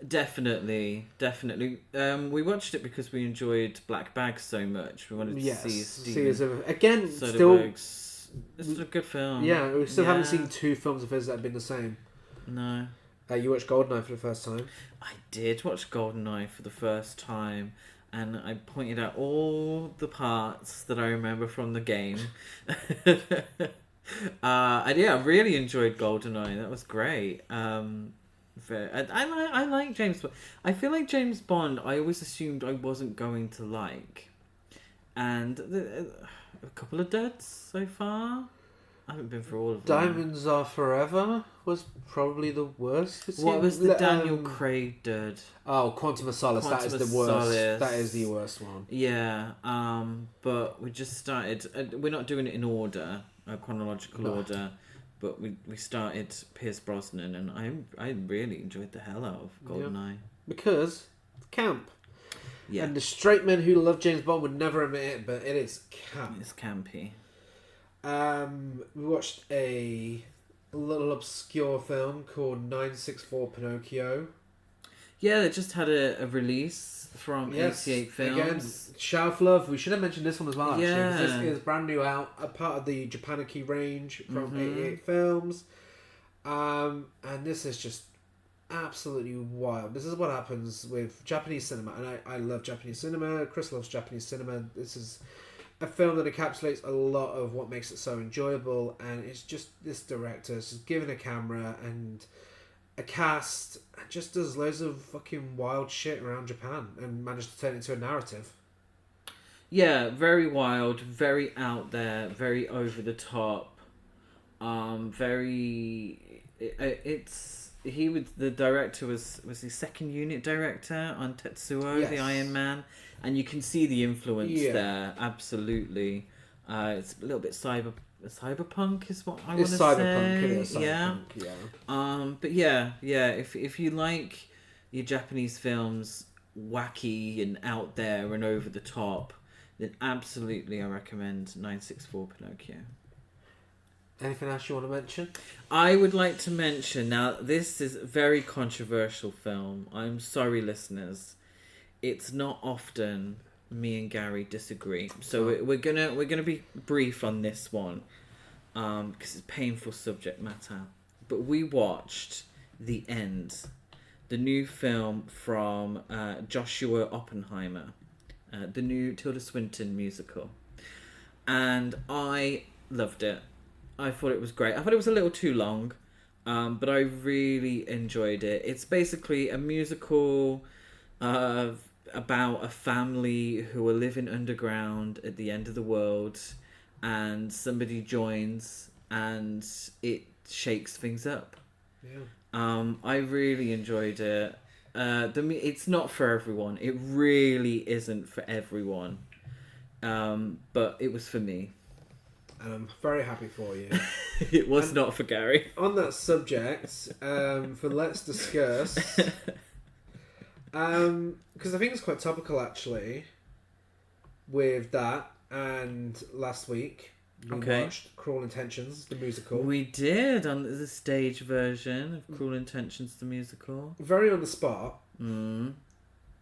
B: Definitely. We watched it because we enjoyed Black Bag so much. We wanted to see Steven
A: again,
B: Soderbergh's. It's a good film.
A: Yeah, we still haven't seen two films of his that have been the same.
B: No.
A: You watched Goldeneye for the first time?
B: I did watch Goldeneye for the first time, and I pointed out all the parts that I remember from the game. And I really enjoyed Goldeneye. That was great. I like James Bond. I feel like James Bond, I always assumed I wasn't going to like. And a couple of duds so far. I haven't been through all of them.
A: Diamonds Are Forever was probably the worst.
B: What was the Daniel Craig dud?
A: Oh, Quantum of Solace. That is the worst. That is the worst one.
B: Yeah, but we just started... we're not doing it in order, chronological order, but we started Pierce Brosnan, and I really enjoyed the hell out of Goldeneye.
A: Yeah. Because it's camp.
B: Yeah.
A: And the straight men who love James Bond would never admit it, but it is camp.
B: It's campy.
A: We watched a little obscure film called 964 Pinocchio.
B: Yeah, they just had a release from 88 Films.
A: Again, Shelf Love. We should have mentioned this one as well, actually.
B: Yeah.
A: This is brand new out, a part of the Japaniki range from 88 Films. And this is just absolutely wild. This is what happens with Japanese cinema. And I love Japanese cinema. Chris loves Japanese cinema. This is a film that encapsulates a lot of what makes it so enjoyable, and it's just this director just given a camera and a cast and just does loads of fucking wild shit around Japan and managed to turn it into a narrative.
B: Yeah, very wild, very out there, very over the top. The director was his second unit director on Tetsuo, the Iron Man, and you can see the influence there. Absolutely, it's a little bit cyberpunk is what I want to say.
A: It is cyberpunk, yeah.
B: But yeah. If you like your Japanese films wacky and out there and over the top, then absolutely I recommend 964 Pinocchio.
A: Anything else you want to mention?
B: I would like to mention, now this is a very controversial film. I'm sorry, listeners. It's not often me and Gary disagree. So we're gonna be brief on this one. Because it's painful subject matter. But we watched The End, the new film from Joshua Oppenheimer, the new Tilda Swinton musical. And I loved it. I thought it was great. I thought it was a little too long, but I really enjoyed it. It's basically a musical about a family who are living underground at the end of the world, and somebody joins, and it shakes things up. Yeah. I really enjoyed it. It's not for everyone. It really isn't for everyone. But it was for me.
A: And I'm very happy for you.
B: It was not for Gary.
A: On that subject, for Let's Discuss, because I think it's quite topical actually, with that, and last week we watched Cruel Intentions, the musical.
B: We did, on the stage version of Cruel Intentions, the musical. Very
A: on the spot.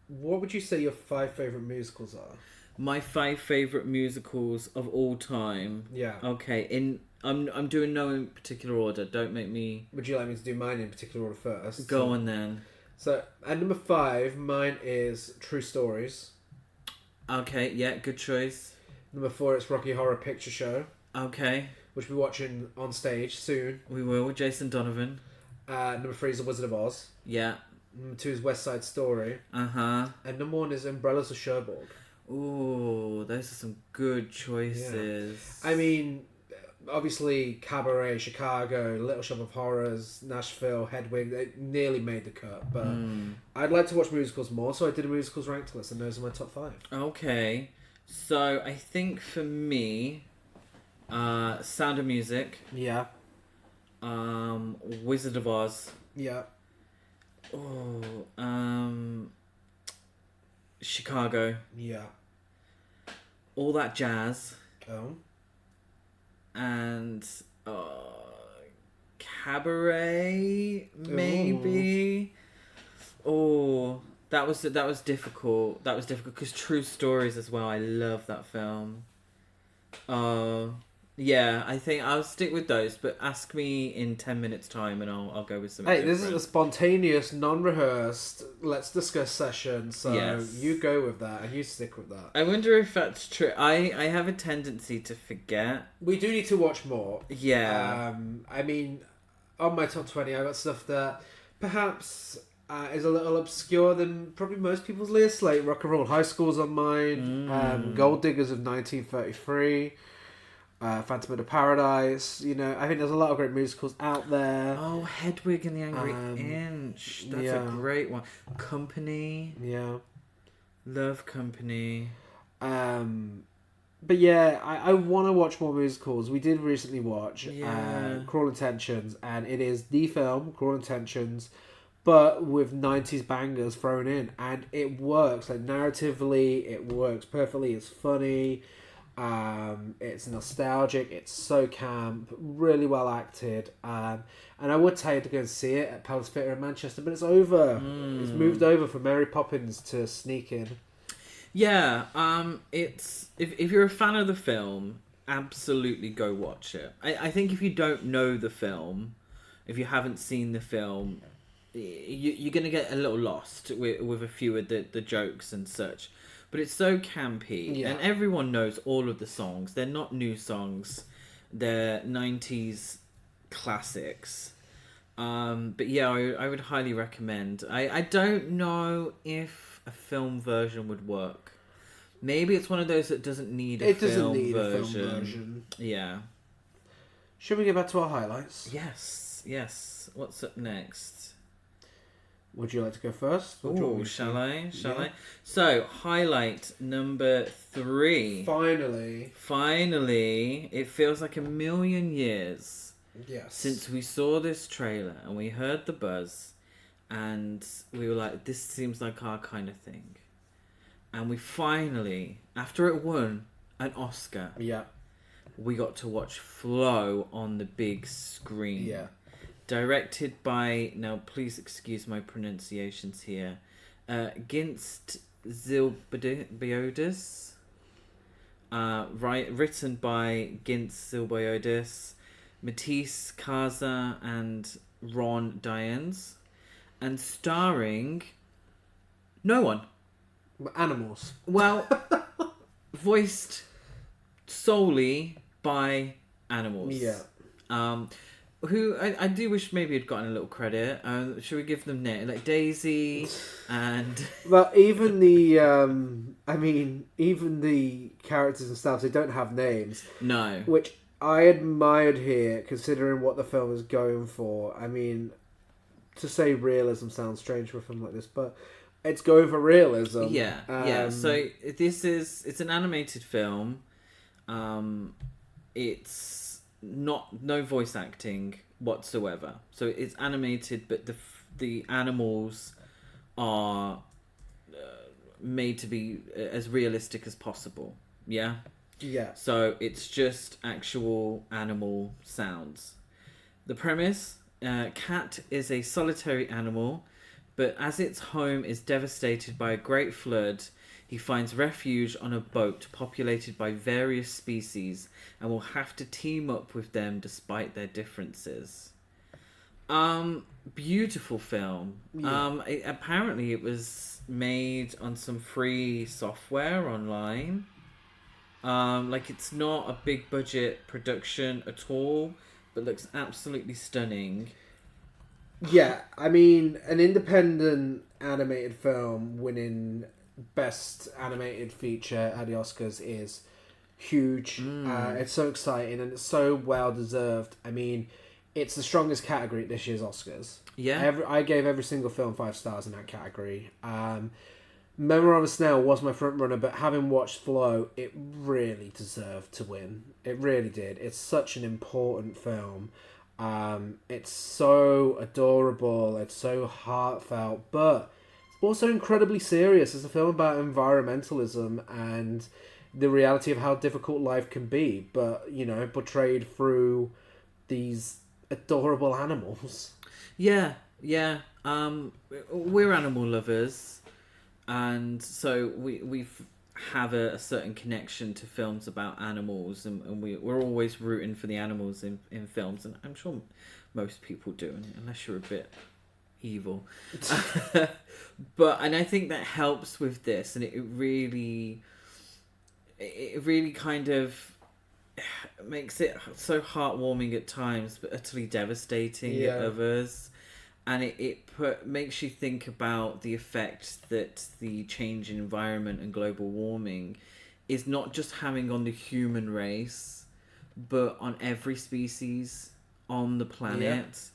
A: What would you say your 5 favourite musicals are?
B: My 5 favourite musicals of all time.
A: Yeah.
B: Okay, I'm doing no in particular order. Don't make me...
A: Would you like me to do mine in particular order first?
B: Go on then.
A: So, at number 5, mine is True Stories.
B: Okay, yeah, good choice.
A: Number 4, it's Rocky Horror Picture Show.
B: Okay.
A: Which we're watching on stage soon.
B: We will, with Jason Donovan.
A: Number 3 is The Wizard of Oz.
B: Yeah.
A: Number 2 is West Side Story.
B: Uh-huh.
A: And number 1 is Umbrellas of Cherbourg.
B: Ooh, those are some good choices.
A: Yeah. I mean, obviously Cabaret, Chicago, Little Shop of Horrors, Nashville, Hedwig, they nearly made the cut, but I'd like to watch musicals more, so I did a musicals ranked list, and those are my top 5.
B: Okay, so I think for me, Sound of Music.
A: Yeah.
B: Wizard of Oz.
A: Yeah.
B: Oh, Chicago.
A: Yeah.
B: All That Jazz.
A: Oh.
B: And Cabaret, maybe. Oh, that was difficult. That was difficult because True Stories as well. I love that film. Yeah, I think I'll stick with those. But ask me in 10 minutes' time, and I'll go with something.
A: Hey,
B: different.
A: This is a spontaneous, non-rehearsed. Let's discuss session. So you go with that, and you stick with that.
B: I wonder if that's true. I have a tendency to forget.
A: We do need to watch more.
B: Yeah.
A: I mean, on my top 20, I got stuff that perhaps is a little obscure than probably most people's list. Like Rock and Roll High School's on mine. Gold Diggers of 1933. Phantom of the Paradise. You know, I think there's a lot of great musicals out there.
B: Oh, Hedwig and the Angry Inch. That's a great one. Company.
A: Yeah.
B: Love Company.
A: But yeah, I want to watch more musicals. We did recently watch Cruel Intentions, and it is the film, Cruel Intentions, but with 90s bangers thrown in, and it works. Like, narratively, it works perfectly. It's funny. It's nostalgic, it's so camp, really well acted, and I would tell you to go and see it at Palace Theatre in Manchester, but it's over. It's moved over for Mary Poppins to sneak in.
B: Yeah, it's if you're a fan of the film, absolutely go watch it. I think if you don't know the film, if you haven't seen the film, you're gonna get a little lost with a few of the jokes and such. But it's so campy, and everyone knows all of the songs. They're not new songs. They're 90s classics. But yeah, I would highly recommend. I don't know if a film version would work. Maybe it's one of those that doesn't need a film version.
A: version.
B: Yeah.
A: Should we get back to our highlights?
B: Yes. What's up next?
A: Would you like to go first?
B: Oh, shall I? So, highlight number 3. Finally, it feels like a million years since we saw this trailer and we heard the buzz and we were like, this seems like our kind of thing. And we finally, after it won an Oscar, we got to watch Flow on the big screen.
A: Yeah.
B: Directed by, now please excuse my pronunciations here, Gints Zilbalodis. Written by Gints Zilbalodis, Matisse Kaza and Ron Dians. And starring no one.
A: Animals.
B: Well, voiced solely by animals.
A: Yeah.
B: Who I do wish maybe had gotten a little credit. Should we give them names? Like Daisy and...
A: But even the, even the characters and stuff, they don't have names.
B: No.
A: Which I admired here, considering what the film is going for. I mean, to say realism sounds strange for a film like this, but it's going for realism.
B: Yeah. So it's an animated film. It's no voice acting whatsoever. So it's animated, but the animals are made to be as realistic as possible. Yeah.
A: Yeah.
B: So it's just actual animal sounds. The premise: cat is a solitary animal, but as its home is devastated by a great flood, he finds refuge on a boat populated by various species and will have to team up with them despite their differences. Beautiful film.
A: Yeah.
B: Apparently it was made on some free software online. It's not a big budget production at all, but looks absolutely stunning.
A: Yeah, I mean, an independent animated film winning Best Animated Feature at the Oscars is huge. It's so exciting and it's so well deserved. I mean, it's the strongest category at this year's Oscars.
B: Yeah.
A: I gave every single film 5 stars in that category. Memoir of a Snail was my front runner, but having watched Flow, it really deserved to win. It really did. It's such an important film. It's so adorable. It's so heartfelt, but also incredibly serious. It's a film about environmentalism and the reality of how difficult life can be, but, portrayed through these adorable animals.
B: Yeah. We're animal lovers, and so we have a certain connection to films about animals, and we're always rooting for the animals in films, and I'm sure most people do, unless you're a bit evil. And I think that helps with this, and it really kind of makes it so heartwarming at times, but utterly devastating at others. And it makes you think about the effect that the change in environment and global warming is not just having on the human race, but on every species on the planet.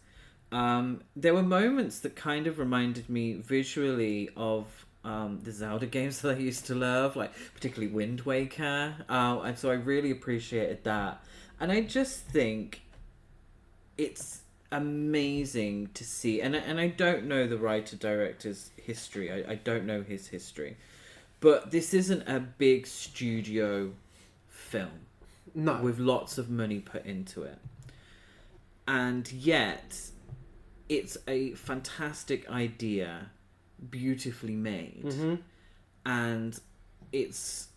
B: There were moments that kind of reminded me visually of the Zelda games that I used to love, like particularly Wind Waker. And so I really appreciated that. And I just think it's amazing to see, and I don't know the writer-director's history. I don't know his history. But this isn't a big studio film.
A: No.
B: With lots of money put into it. And yet, it's a fantastic idea, beautifully made.
A: Mm-hmm.
B: And it's...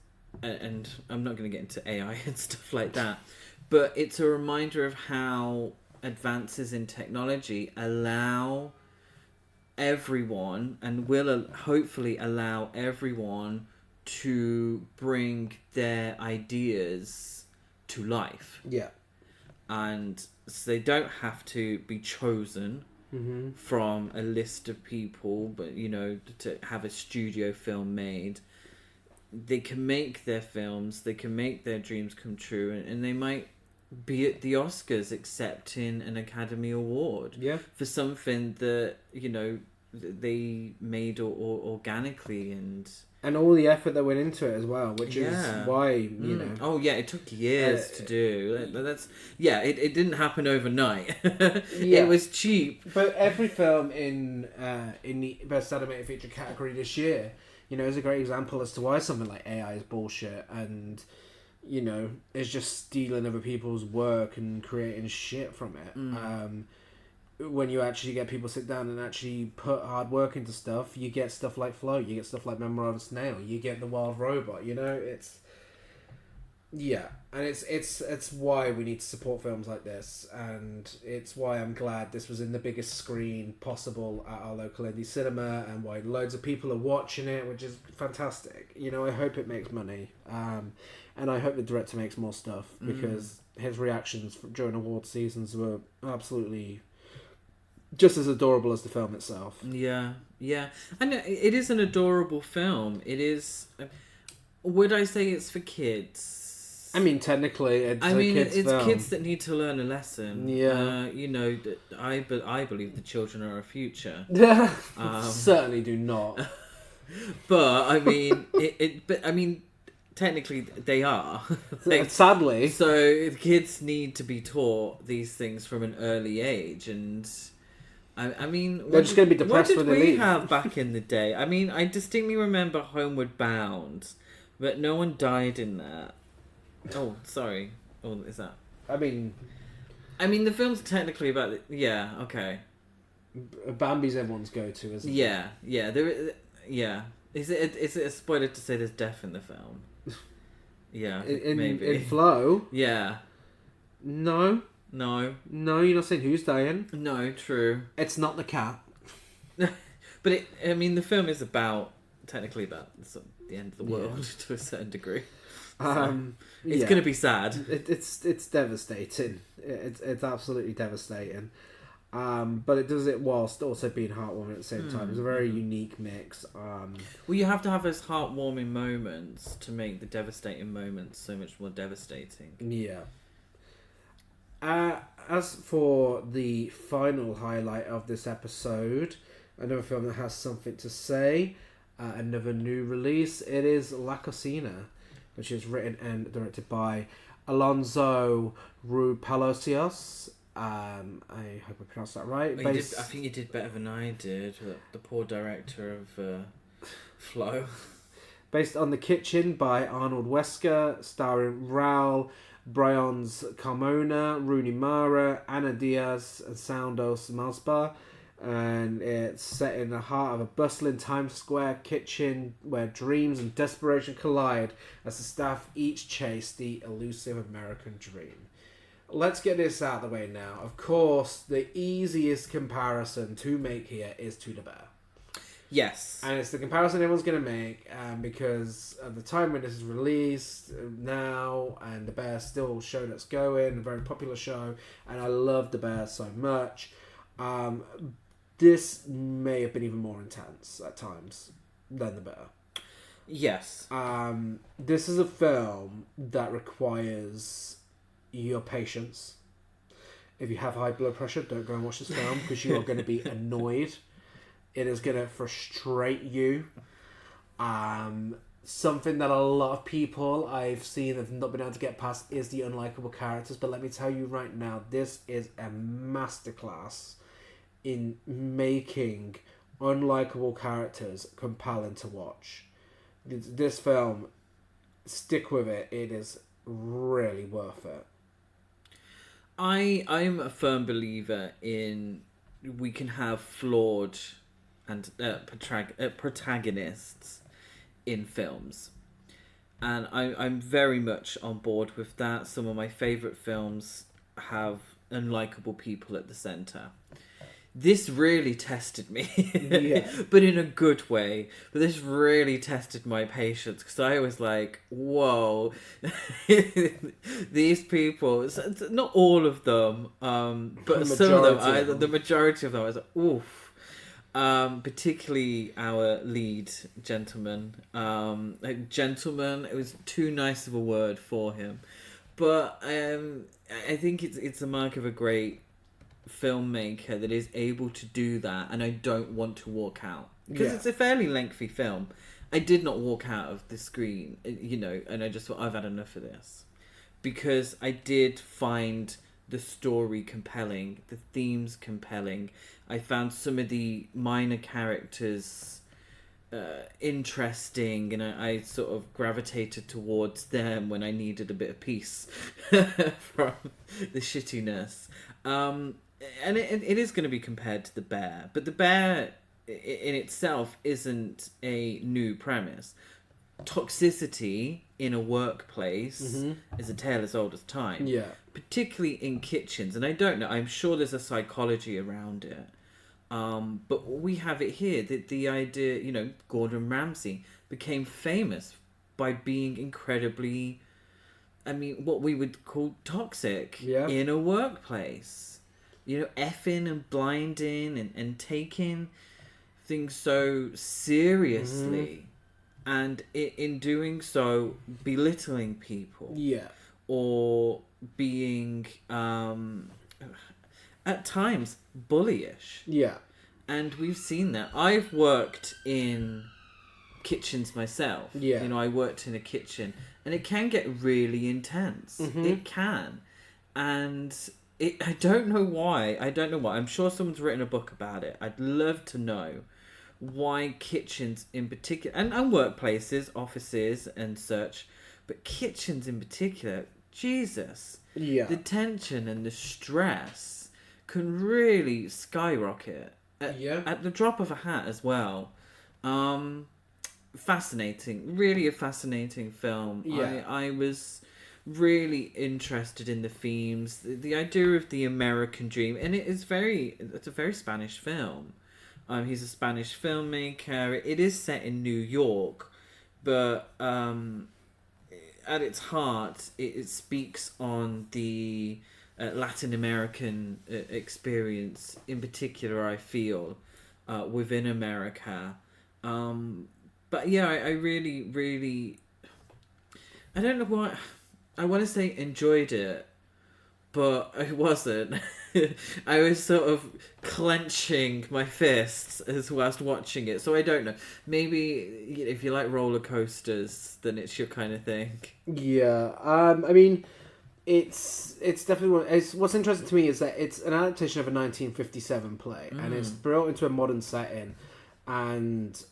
B: And I'm not going to get into AI and stuff like that. But it's a reminder of how advances in technology allow everyone, and will hopefully allow everyone, to bring their ideas to life.
A: Yeah.
B: And so they don't have to be chosen from a list of people, but, to have a studio film made. They can make their films, they can make their dreams come true, and they might be it the Oscars accepting an Academy Award for something that, you know, they made or organically and
A: all the effort that went into it as well, which is why, you know.
B: Oh yeah, it took years to do. That's it didn't happen overnight. It was cheap.
A: But every film in the Best Animated Feature category this year, you know, is a great example as to why something like AI is bullshit and, you know, it's just stealing other people's work and creating shit from it. When you actually get people sit down and actually put hard work into stuff, you get stuff like Flow, you get stuff like Memorial Snail, you get The Wild Robot, you know, and it's why we need to support films like this, and it's why I'm glad this was in the biggest screen possible at our local indie cinema, and why loads of people are watching it, which is fantastic. You know, I hope it makes money, and I hope the director makes more stuff, because his reactions during award seasons were absolutely just as adorable as the film itself.
B: Yeah. And it is an adorable film. It is... Would I say it's for kids?
A: I mean, technically, it's a kids' film.
B: It's kids that need to learn a lesson.
A: Yeah.
B: You know, I believe the children are our future.
A: Certainly do not.
B: But, I mean... technically, they are.
A: Sadly.
B: So, kids need to be taught these things from an early age, and... I mean,
A: they're just going to be depressed when they leave.
B: What did we have back in the day? I mean, I distinctly remember Homeward Bound, but no one died in that. Oh, sorry. Oh, is that?
A: I mean,
B: the film's technically about... Yeah, okay.
A: Bambi's everyone's go-to, isn't it?
B: Yeah. Is it a spoiler to say there's death in the film? Yeah, maybe.
A: In Flow?
B: Yeah.
A: No, you're not saying who's dying.
B: No, true.
A: It's not the cat.
B: But the film is technically about the end of the world to a certain degree. So it's going to be sad.
A: It's devastating. It's absolutely devastating. But it does it whilst also being heartwarming at the same time. It's a very unique mix.
B: Well, you have to have those heartwarming moments to make the devastating moments so much more devastating.
A: Yeah. As for the final highlight of this episode, another film that has something to say, another new release, it is La Cocina, which is written and directed by Alonso Ruizpalacios. I hope I pronounced that right.
B: I think you did better than I did. The poor director of Flow.
A: Based on The Kitchen by Arnold Wesker, starring Raul Briones Carmona, Rooney Mara, Ana Diaz, and Soundos Malspa. And it's set in the heart of a bustling Times Square kitchen where dreams and desperation collide as the staff each chase the elusive American dream. Let's get this out of the way now. Of course, the easiest comparison to make here is to The Bear.
B: Yes.
A: And it's the comparison everyone's going to make because at the time when this is released now, and The Bear still a show that's going, a very popular show, and I love The Bear so much. This may have been even more intense at times than The Bear.
B: Yes.
A: This is a film that requires your patience. If you have high blood pressure, don't go and watch this film because you are going to be annoyed. It is going to frustrate you. Something that a lot of people I've seen have not been able to get past is the unlikable characters. But let me tell you right now, this is a masterclass in making unlikable characters compelling to watch. This film, stick with it. It is really worth it.
B: I'm a firm believer in we can have flawed and protagonists in films, and I'm very much on board with that. Some of my favourite films have unlikable people at the centre. This really tested me, but in a good way. But this really tested my patience because I was like, whoa, these people, not all of them, but some of them, the majority of them, I was like, oof. Particularly our lead gentleman. It was too nice of a word for him. But I think it's a mark of a great filmmaker that is able to do that, and I don't want to walk out because it's a fairly lengthy film. I did not walk out of the screen, and I just thought, I've had enough of this, because I did find the story compelling, the themes compelling. I found some of the minor characters interesting, and I sort of gravitated towards them when I needed a bit of peace from the shittiness. And it is going to be compared to The Bear, but The Bear in itself isn't a new premise. Toxicity in a workplace is a tale as old as time.
A: Yeah.
B: Particularly in kitchens, and I don't know, I'm sure there's a psychology around it. But we have it here, that the idea, Gordon Ramsay became famous by being incredibly, what we would call toxic in a workplace. Effing and blinding and taking things so seriously. And in doing so, belittling people.
A: Yeah.
B: Or being, at times, bullyish.
A: Yeah.
B: And we've seen that. I've worked in kitchens myself.
A: Yeah.
B: I worked in a kitchen, and it can get really intense. It can. And I don't know why. I'm sure someone's written a book about it. I'd love to know why kitchens in particular, and workplaces, offices and such, but kitchens in particular, Jesus.
A: Yeah.
B: The tension and the stress can really skyrocket at the drop of a hat as well. Fascinating. Really a fascinating film.
A: Yeah.
B: I was really interested in the themes, the idea of the American dream, and it's a very Spanish film. He's a Spanish filmmaker. It is set in New York, but at its heart, it speaks on the Latin American experience, in particular, I feel, within America. But yeah, I really, really, I don't know why, I want to say enjoyed it, but I wasn't. I was sort of clenching my fists as whilst watching it, so I don't know. Maybe if you like roller coasters, then it's your kind of thing.
A: Yeah, it's definitely what's interesting to me is that it's an adaptation of a 1957 play, and it's brought into a modern setting, and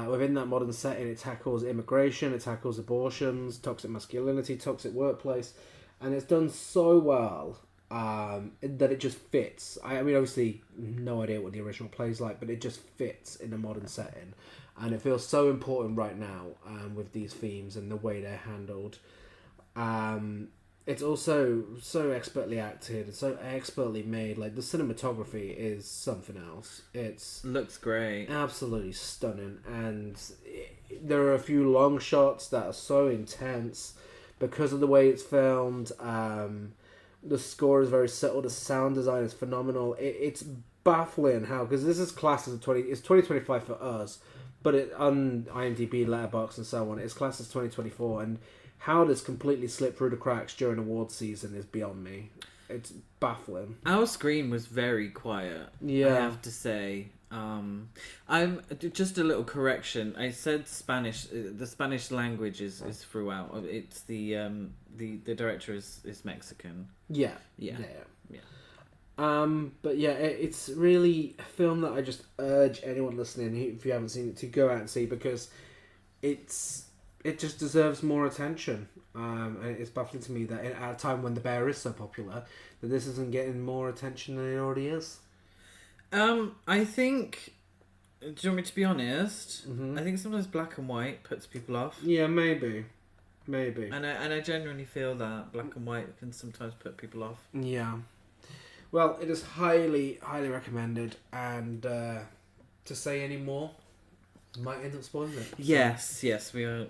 A: within that modern setting, it tackles immigration, it tackles abortions, toxic masculinity, toxic workplace, and it's done so well. That it just fits. Obviously, no idea what the original play's like, but it just fits in a modern setting, and it feels so important right now with these themes and the way they're handled. It's also so expertly acted and so expertly made. Like, the cinematography is something else.
B: Looks great,
A: absolutely stunning, and there are a few long shots that are so intense because of the way it's filmed. The score is very subtle. The sound design is phenomenal. It's baffling how, because this is classed as it's 2025 for us, but on IMDb, Letterboxd, and so on, it's classed as 2024. And how this completely slipped through the cracks during awards season is beyond me. It's baffling.
B: Our screen was very quiet.
A: Yeah,
B: I have to say. I'm just a little correction. I said Spanish. The Spanish language is throughout. It's the director is Mexican.
A: Yeah. But yeah, it's really a film that I just urge anyone listening, if you haven't seen it, to go out and see, because it just deserves more attention. And it's baffling to me that at a time when The Bear is so popular, that this isn't getting more attention than it already is.
B: I think. Do you want me to be honest? I think sometimes black and white puts people off.
A: Yeah, maybe.
B: And I genuinely feel that black and white can sometimes put people off.
A: Yeah. Well, it is highly, highly recommended, and to say any more might end up spoiling it. So.
B: Yes, we are.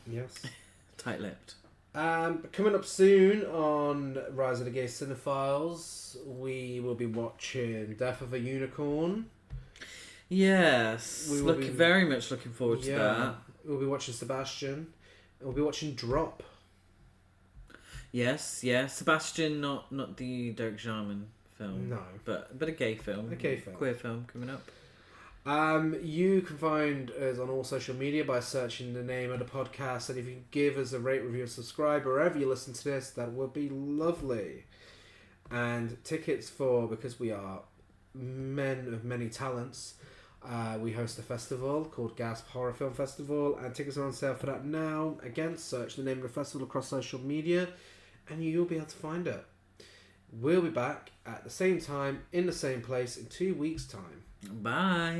A: Yes.
B: Tight-lipped.
A: Coming up soon on Rise of the Gay Cinephiles, we will be watching Death of a Unicorn.
B: Yes, very much looking forward to that.
A: We'll be watching Sebastian. We'll be watching Drop.
B: Yes, yeah. Sebastian, not the Derek Jarman film.
A: No.
B: But a gay film.
A: A gay film.
B: Queer film coming up.
A: You can find us on all social media by searching the name of the podcast, and if you can give us a rate, review, and subscribe wherever you listen to this, that would be lovely. And tickets because we are men of many talents, we host a festival called Gasp Horror Film Festival, and tickets are on sale for that now. Again, search the name of the festival across social media, and you'll be able to find it. We'll be back at the same time, in the same place, in 2 weeks' time.
B: Bye.